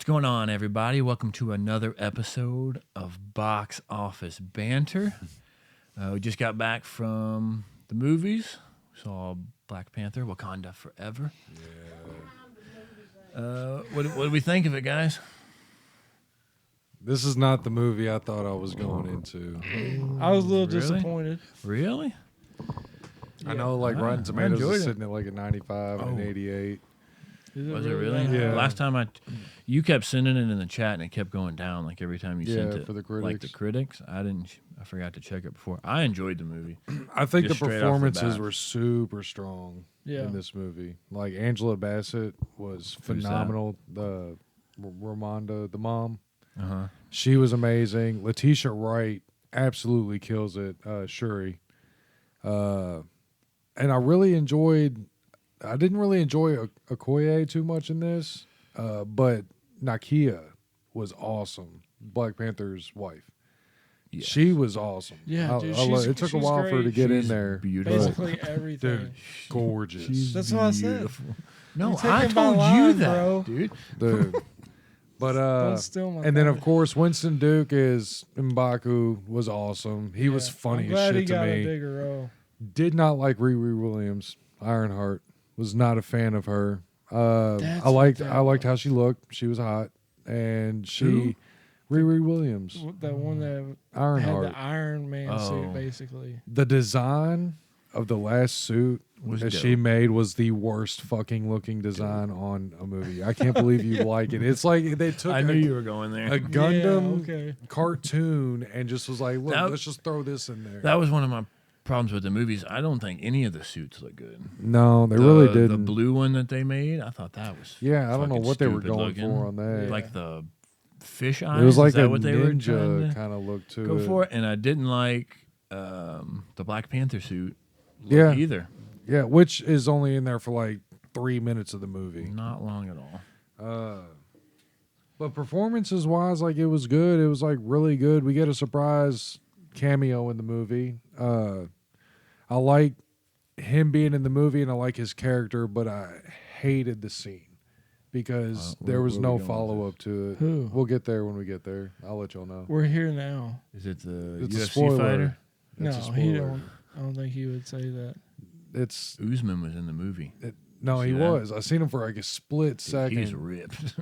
going on, everybody? Welcome to another episode of Box Office Banter. We just got back from the movies. We saw Black Panther, Wakanda Forever. Yeah. What do we think of it, guys? This is not the movie I thought I was going into. I was a little Really? disappointed. Really? I know, like, Rotten I Tomatoes enjoyed is it. sitting at like a 95 and an 88. Was it really? Yeah. Last time you kept sending it in the chat and it kept going down. Like every time you sent it, for the critics. like the critics. I forgot to check it before. I enjoyed the movie. I think Just the straight off the performances bat. were super strong in this movie. Like, Angela Bassett was phenomenal. The Ramonda, the mom, she was amazing. Letitia Wright absolutely kills it. Shuri. And I really enjoyed... I didn't really enjoy Okoye too much in this, but Nakia was awesome. Black Panther's wife. Yes. She was awesome. Yeah, dude, it took a while for her to get in there. Beautiful. Basically everything. Dude, gorgeous. That's what I said. No, You're I taking my told you line, that, bro. dude. Dude. But Don't steal my and then of thunder. course Winston Duke is M'Baku was awesome. He was funny I'm as glad shit he to got me. a bigger role. Did not like Riri Williams. Ironheart. Was not a fan of her. That's I liked what that how she looked. She was hot, and Who? Riri Williams, The one that Ironheart. had the Iron Man suit, basically. The design of the last suit Was that dope. she made was the worst fucking looking design on a movie. I can't believe you like it. It's like they took I knew you were going there. a Gundam Yeah, okay. cartoon and just was like, look, That- let's just throw this in there. That was one of my problems with the movies. I don't think any of the suits look good. No, they really didn't. The blue one that they made, I thought that was Yeah, I don't know fucking what they were stupid going looking. for on that. Like the fish eyes. It was like Is that a what they were trying ninja to kind of look to go it. for? And I didn't like the Black Panther suit look Yeah. either. Yeah, which is only in there for like 3 minutes of the movie. Not long at all. But performances wise, like, it was good. It was like really good. We get a surprise cameo in the movie. I like him being in the movie and I like his character, but I hated the scene because there was where no we going with follow up to it. Who? We'll get there when we get there. I'll let y'all know. We're here now. Is it the It's a UFC spoiler. fighter? No, It's a he spoiler. don't. I don't think he would say that. Usman was in the movie. No, See he that? was. I seen him for like a split second. He's ripped.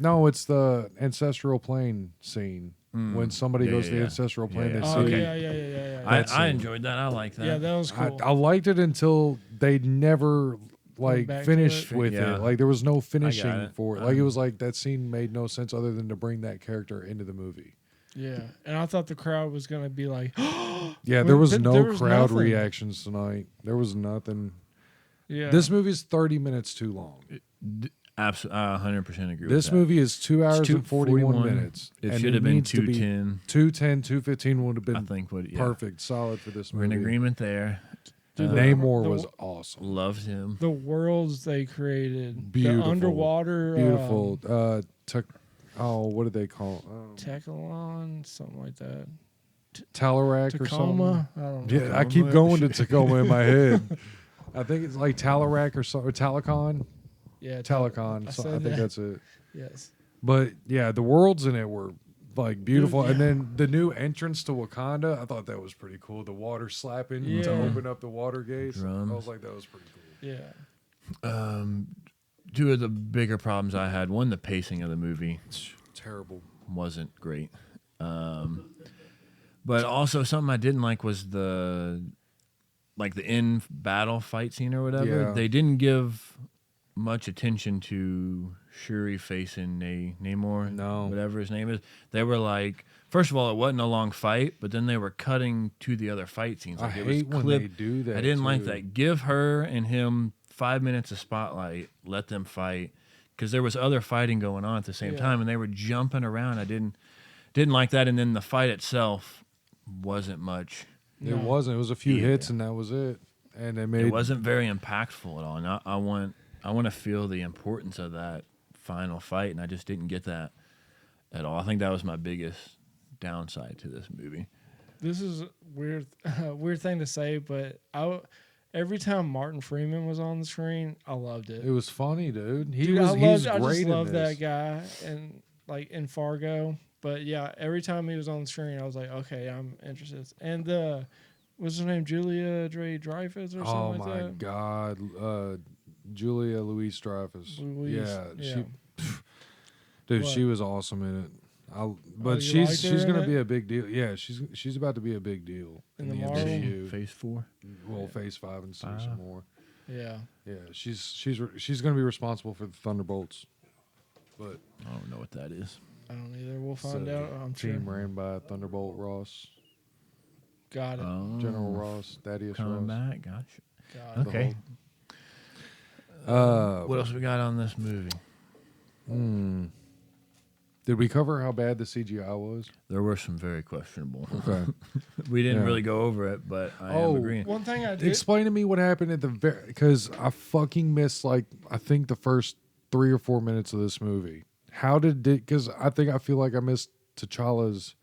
No, it's the ancestral plane scene when somebody Yeah, goes to yeah, the yeah. ancestral plane. Yeah, They yeah. Oh, see. yeah. I scene. enjoyed that. I like that. Yeah, that was cool. I liked it until they never like back to finished it? with Yeah. it. Like there was no I finishing got it. for it. Like it was like that scene made no sense other than to bring that character into the movie. Yeah, and I thought the crowd was going to be like, Yeah, there was But no there was crowd nothing. reactions tonight. There was nothing. yeah. This movie's 30 minutes too long. Absolutely, I 100% agree This with that. movie is 2 hours It's and 41 minutes. It and should have been needs to be 210. 210, 215 would have I been think what perfect, solid for this We're in movie. agreement there. Dude, Namor the- was awesome. Loved him. the worlds they created, Beautiful. the underwater, Beautiful. What did they call it? Tacalon, something like that. Talarak or something. Tacoma, I don't know. Yeah, I keep going to Tacoma in my head. I think it's like Talarak or something. Or Talacon. Yeah, Talacon. I So said I think that. that's it. Yes. But yeah, the worlds in it were like beautiful. Dude, And yeah. then the new entrance to Wakanda, I thought that was pretty cool. The water slapping to Yeah. open up the water gates. Drums. I was like, that was pretty cool. Yeah. Two of the bigger problems I had, one, the pacing of the movie Terrible. wasn't great. But also something I didn't like was the in battle fight scene or whatever. Yeah. They didn't give much attention to Shuri facing Namor, No. whatever his name is. They were like, first of all, it wasn't a long fight, but then they were cutting to the other fight scenes. I Like it was hate when clip- they do that. I didn't like too. that. Give her and him 5 minutes of spotlight. Let them fight, because there was other fighting going on at the same Yeah. time, and they were jumping around. I didn't like that. And then the fight itself wasn't much. It wasn't. It was a few Yeah. hits and that was it. And they made It wasn't very impactful at all. And I want to feel the importance of that final fight, and I just didn't get that at all. I think that was my biggest downside to this movie. This is a weird thing to say, but every time Martin Freeman was on the screen, I loved it. It was funny, dude. Dude, He's I great just in love this. that guy and like in Fargo. But yeah, every time he was on the screen, I was like, okay, I'm interested. And what's her name, Julia Dreyfus or something like that? Oh my God, Julia Louis-Dreyfus. Yeah, she, dude, What? she was awesome in it. But you liked her she's in gonna it? be a big deal. Yeah, she's about to be a big deal In in the the Marvel? MCU. Phase 4. Well, Phase 5 and 6 or more. Yeah. Yeah, she's gonna be responsible for the Thunderbolts. But I don't know what that is. I don't either. We'll it's find a out. I'm team sure. ran by Thunderbolt Ross, Got it. General Ross, Thaddeus Coming Ross. back. Gotcha. Got it. Okay. What else we got on this movie? Did we cover how bad the CGI was? There were some very questionable. Okay. We didn't Yeah. really go over it, but I am agreeing. One thing I did. Explain to me what happened at the very, because I fucking missed I think the first 3 or 4 minutes of this movie. How did it? Because I feel like I missed T'Challa's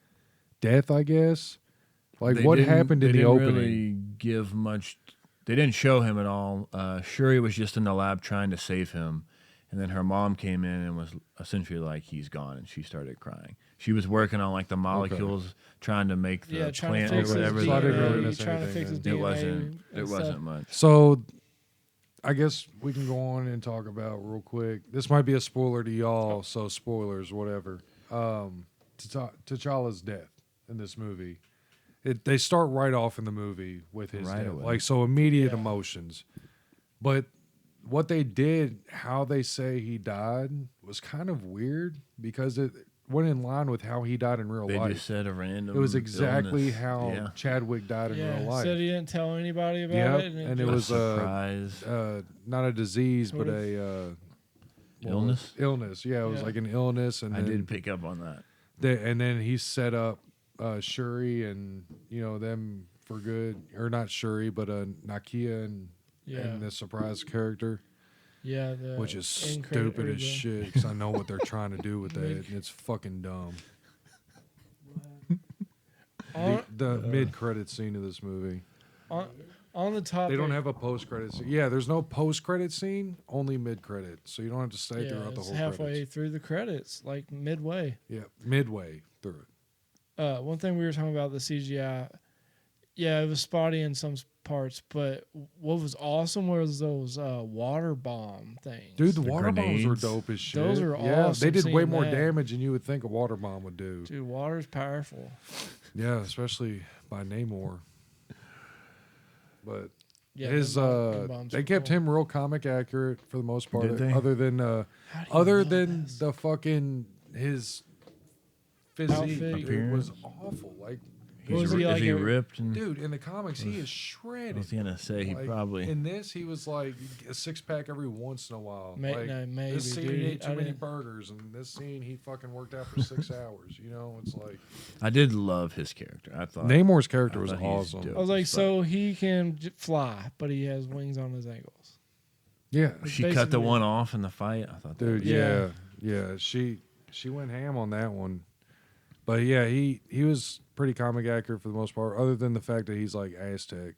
death. I guess. Like what happened in the opening? They didn't really give much. They didn't show him at all. Shuri was just in the lab trying to save him, and then her mom came in and was essentially like, "He's gone," and she started crying. She was working on like the molecules, trying to make the trying plant to or fix his whatever. So I didn't really DNA. miss Trying to anything fix his then. DNA. It wasn't. and It stuff. wasn't much. So, I guess we can go on and talk about real quick. This might be a spoiler to y'all, so spoilers, whatever. T'Challa's death in this movie. They start right off in the movie with his Right death. away. Like, so immediate Yeah. emotions. But what they did, how they say he died, was kind of weird because it went in line with how he died in real They life. just said a random. It was exactly illness. how Yeah. Chadwick died in real life. Said he didn't tell anybody about Yep, it. and it A was surprise. not a disease, Sort but of. a Illness? Illness, yeah, it was Yeah. like an illness, and I then did pick up on that. and then he set up Shuri and them for good, or not Shuri, but Nakia and the surprise character, which is end credit stupid or as the- shit because I know what they're trying to do with that, and it's fucking dumb. On, The mid credit scene of this movie. on the topic, They don't have a post credit scene. Yeah, there's no post credit scene, only mid credit. So you don't have to stay throughout the it's whole halfway credits. through the credits, like midway. Yeah, midway through it. One thing we were talking about the CGI. Yeah, it was spotty in some parts, but what was awesome was those water bomb things. Dude, the The water bombs were grenades. dope as shit. Those are Yeah, awesome they did way seeing more that. damage than you would think a water bomb would do. Dude, water's powerful. Yeah, especially by Namor. But Yeah, his them bombs they were kept cool. him real comic accurate for the most part. Did they? Other than How do you know this? the fucking his physique, Outfit. dude, was Appearance. awful. Like, Was he Is like he a- ripped? And dude, in the comics he is I shredded. was gonna say he Like, probably. in this he was like a 6-pack every once in a while. Maybe, This scene dude. he ate I too many didn't- burgers, and this scene he fucking worked out for 6 hours. It's like I did love his character. I thought Namor's character I was thought he was awesome. dope. I was like, as fuck. so he can fly, but he has wings on his ankles. Yeah, She cut the basically- one off in the fight. I thought, that dude. was- Yeah. She went ham on that one. But yeah, he was pretty comic accurate for the most part, other than the fact that he's like Aztec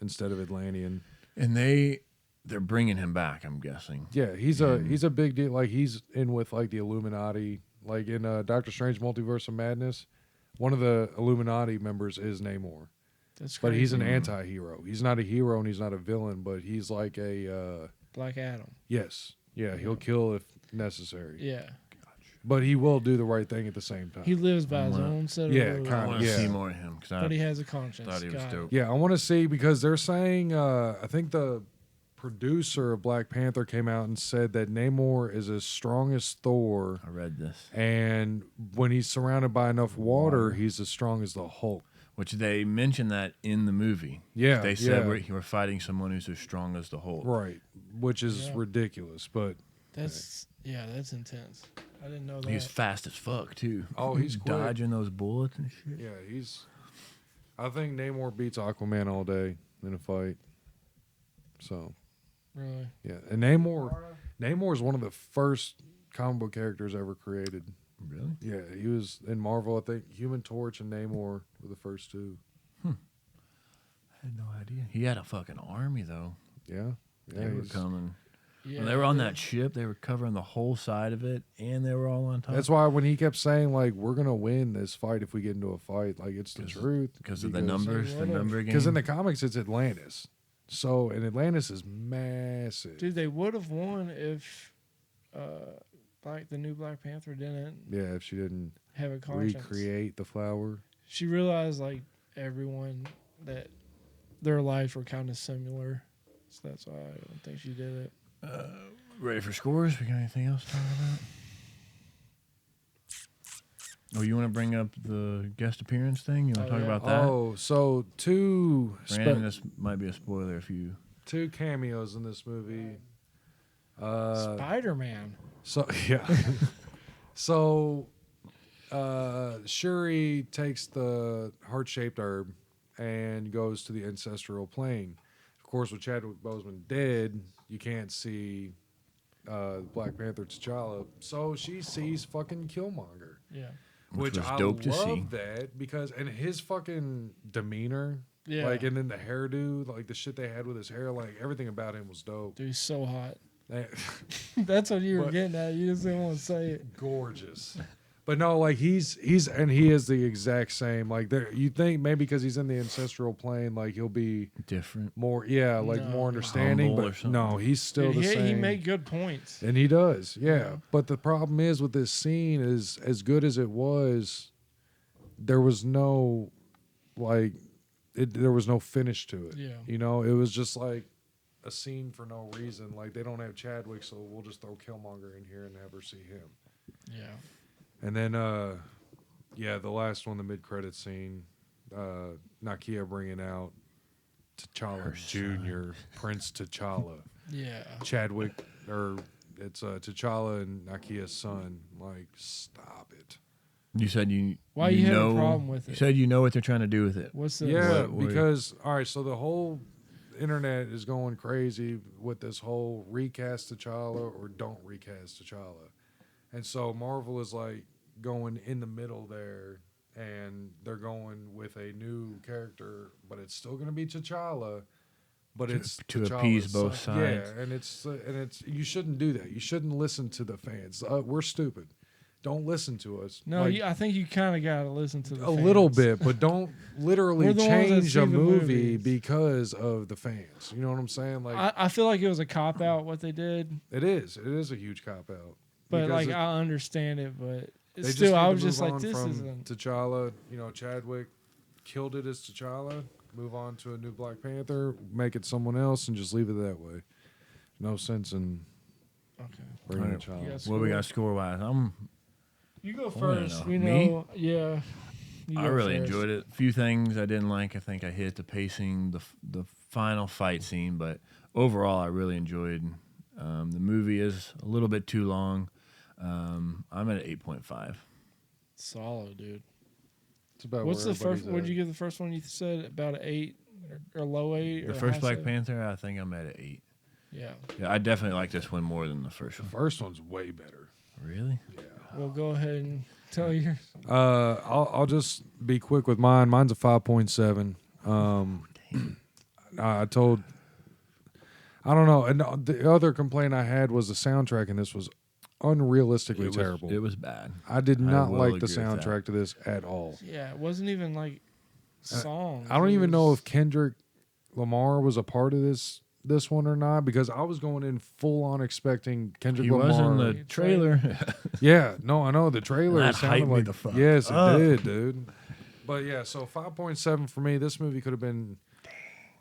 instead of Atlantean. and they're bringing him back. I'm guessing. Yeah, he's a big deal. Like he's in with like the Illuminati, like in Doctor Strange Multiverse of Madness. One of the Illuminati members is Namor, That's but crazy. he's an anti-hero. He's not a hero and he's not a villain, but he's like a Black Adam. yes, yeah, he'll kill if necessary. Yeah, But he will do the right thing at the same time. he lives by his wanna- own set of Yeah, rules, I kinda, want to yeah. see more of him because but he I has a conscience. thought he was Got it. dope. Yeah, I want to see because they're saying I think the producer of Black Panther came out and said that Namor is as strong as Thor, I read this, and when he's surrounded by enough water, he's as strong as the Hulk. which they mentioned that in the movie. Yeah, They said yeah. we're fighting someone who's as strong as the Hulk. Right, which is Yeah. ridiculous, but That's that's intense. I didn't know that. He's fast as fuck too. Oh, he's quick. dodging those bullets and shit. yeah, I think Namor beats Aquaman all day in a fight. So Really. yeah, and Namor is one of the first comic book characters ever created. Really? Yeah, he was in Marvel. I think Human Torch and Namor were the first two. had no idea. He had a fucking army though. Yeah. They were coming. Yeah, When they were on that ship, they were covering the whole side of it, and they were all on top. That's why when he kept saying like we're gonna win this fight if we get into a fight, like it's the truth because of the numbers, the number game. Because in the comics it's Atlantis, and Atlantis is massive. Dude, they would have won if, like the new Black Panther didn't. Yeah, if she didn't have a conscience. Recreate the flower. She realized like everyone that their lives were kind of similar, so that's why I don't think she did it. Ready for scores? We got anything else to talk about? Oh, you want to bring up the guest appearance thing? You want to talk about that? Oh, so two. Brandon, this might be a spoiler if you. Two cameos in this movie. Spider-Man. So yeah. So Shuri takes the heart-shaped herb and goes to the ancestral plane. Of course, with Chadwick Boseman dead, you can't see Black Panther T'Challa. So she sees fucking Killmonger. Yeah. Which was I dope to love see. that because and his fucking demeanor. Yeah. Like and then the hairdo, like the shit they had with his hair, like everything about him was dope. Dude, he's so hot. That- That's what you were getting at. You just didn't want to say it. gorgeous. But no, like he's and he is the exact same. Like there, you think maybe because he's in the ancestral plane, like he'll be Different. more, more understanding. Humble or But something. no, he's still Dude, the same. he made good points. And he does, yeah. Yeah. But the problem is with this scene is as good as it was, there was no, there was no finish to it. Yeah. You know, it was just like a scene for no reason. Like they don't have Chadwick, so we'll just throw Killmonger in here and have her see him. Yeah. And then, the last one, the mid-credit scene, Nakia bringing out T'Challa Jr., Prince T'Challa. Yeah. Chadwick, or it's T'Challa and Nakia's son. Like, stop it. You said you. Why you you have know, a problem with You it? said you know what they're trying to do with it. What's the Yeah, What- because, all right, so the whole internet is going crazy with this whole recast T'Challa or don't recast T'Challa. And so Marvel is like going in the middle there, and they're going with a new character, but it's still going to be T'Challa, but it's to T'Challa's appease both son. sides. Yeah, and it's you shouldn't do that. You shouldn't listen to the fans. We're stupid. Don't listen to us. No, Like, I think you kind of got to listen to the a fans. little bit, but don't literally We're the ones that change see a the movie movies. because of the fans. You know what I'm saying? Like I feel like it was a cop out what they did, it is a huge cop out. but Because like it- I understand it, but they it's just still need I to was just move like on this from isn't. T'Challa. You know, Chadwick killed it as T'Challa. Move on to a new Black Panther. Make it someone else, and just leave it that way. No sense in Okay. bringing Alright. T'Challa. Yes. What we got score wise? You go I don't first. know. You Me? know, yeah. You I go really first. enjoyed it. A few things I didn't like. I think I hit the pacing, the final fight scene, but overall I really enjoyed. The movie is a little bit too long. I'm at 8.5. Solid, dude. It's about What's where the first? everybody's What did at. you give the first one? You said about an 8 or low 8. The or first high Black 7? Panther, I think I'm at an 8. Yeah. Yeah, I definitely like this one more than the first one. First one's way better. Really? Well, go ahead and tell yours. I'll just be quick with mine. Mine's a 5.7. I told. I don't know. And the other complaint I had was the soundtrack, and this was unrealistically terrible. It was bad. I did not will like the agree with that. soundtrack to this at all. Yeah, it wasn't even like songs. I don't It even know was- if Kendrick Lamar was a part of this one or not, because I was going in full on expecting Kendrick He Lamar. was in the trailer. Yeah, no, I know the trailer. That sounded hyped me like the fuck yes, it up. did, dude. But yeah, so 5.7 for me. This movie could have been.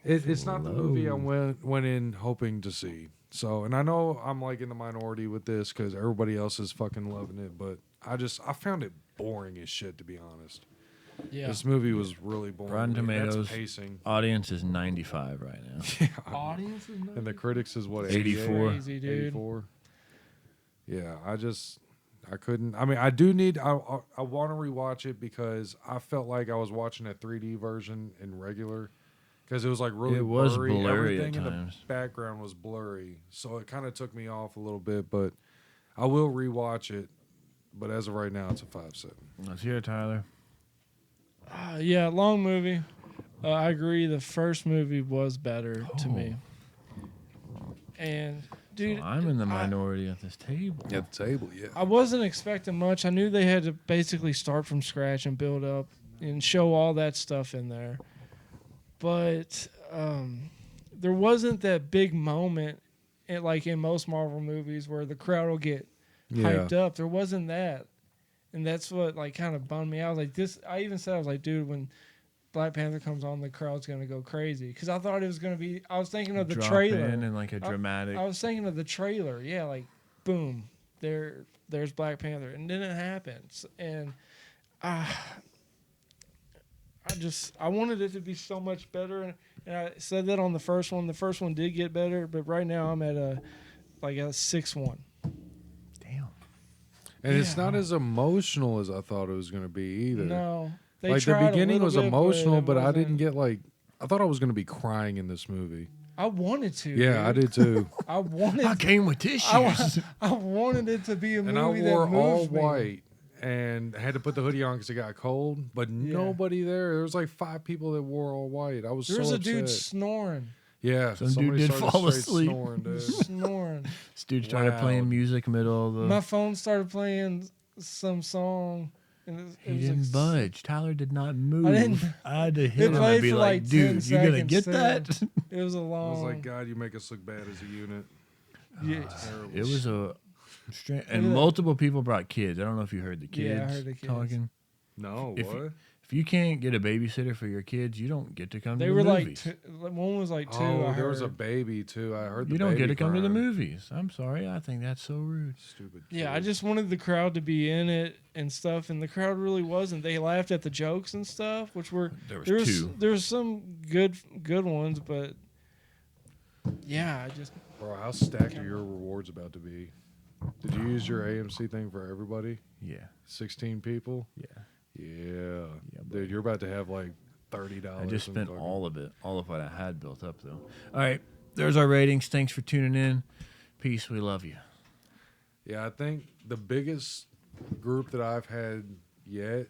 It's not the movie I went in hoping to see. So, and I know I'm like in the minority with this because everybody else is fucking loving it, but I found it boring as shit, to be honest. Yeah. This movie was really boring. Rotten to me. That's Tomatoes. pacing. Audience is 95 right now. Yeah. Audience is And the critics is what, 84. Crazy, dude. 84. Yeah, I couldn't. I mean, I do need. I want to rewatch it because I felt like I was watching a 3D version in regular, because it was like really It was blurry. blurry Everything at in times. the background was blurry, so it kind of took me off a little bit. But I will rewatch it. But as of right now, it's a 5.7. Let's hear it, Tyler. Yeah, long movie. I agree. The first movie was better to me. And dude, so I'm in the minority at this table. At the table, yeah. I wasn't expecting much. I knew they had to basically start from scratch and build up and show all that stuff in there. But there wasn't that big moment, like in most Marvel movies, where the crowd will get hyped up. There wasn't that. And that's what like kind of bummed me out. I was like, this. I even said, I was like, dude, when Black Panther comes on, the crowd's gonna go crazy because I thought it was gonna be. I was thinking of the trailer and like a dramatic. I was thinking of the trailer. Yeah, like boom, there's Black Panther, and then it happens, and I wanted it to be so much better, and I said that on the first one. The first one did get better, but right now I'm at a 6-1. Damn. And it's not as emotional as I thought it was going to be either. No. Like the beginning was emotional, but I didn't get I thought I was going to be crying in this movie. I wanted to. Yeah, dude. I did too. I came with tissues. I wanted it to be a movie that moved and I wore all me. white and had to put the hoodie on because it got cold. But nobody there. There was like 5 people that wore all white. I was so upset. There was a dude snoring. Yeah, some dude did fall asleep. Snoring, dude. Snoring. This dude started playing music middle of the. My phone started playing some song. And he didn't budge. Tyler did not move. I had to It hit him played and be for like, like dude, 10 you gonna get seconds, that? It was a I long. was like, God, you make us look bad as a unit. Yeah. Terrible. It was a and multiple people brought kids. I don't know if you heard the kids, Yeah, I heard the kids. talking. No, If what? If you can't get a babysitter for your kids, you don't get to come They to the were movies. like, one was like 2. Oh, I there heard. was a baby too. I heard the You don't get baby to come to the crying. movies. I'm sorry. I think that's so rude. Stupid. Yeah, I kids. just wanted the crowd to be in it and stuff, and the crowd really wasn't. They laughed at the jokes and stuff, which were There was 2. There was some good ones, but yeah, I just Bro, how stacked are your rewards about to be? Did you use your AMC thing for everybody? Yeah. 16 people? Yeah. Yeah. buddy. Dude, you're about to have like $30. I just in spent fucking- all of it, all of what I had built up, though. All right. There's our ratings. Thanks for tuning in. Peace. We love you. Yeah, I think the biggest group that I've had yet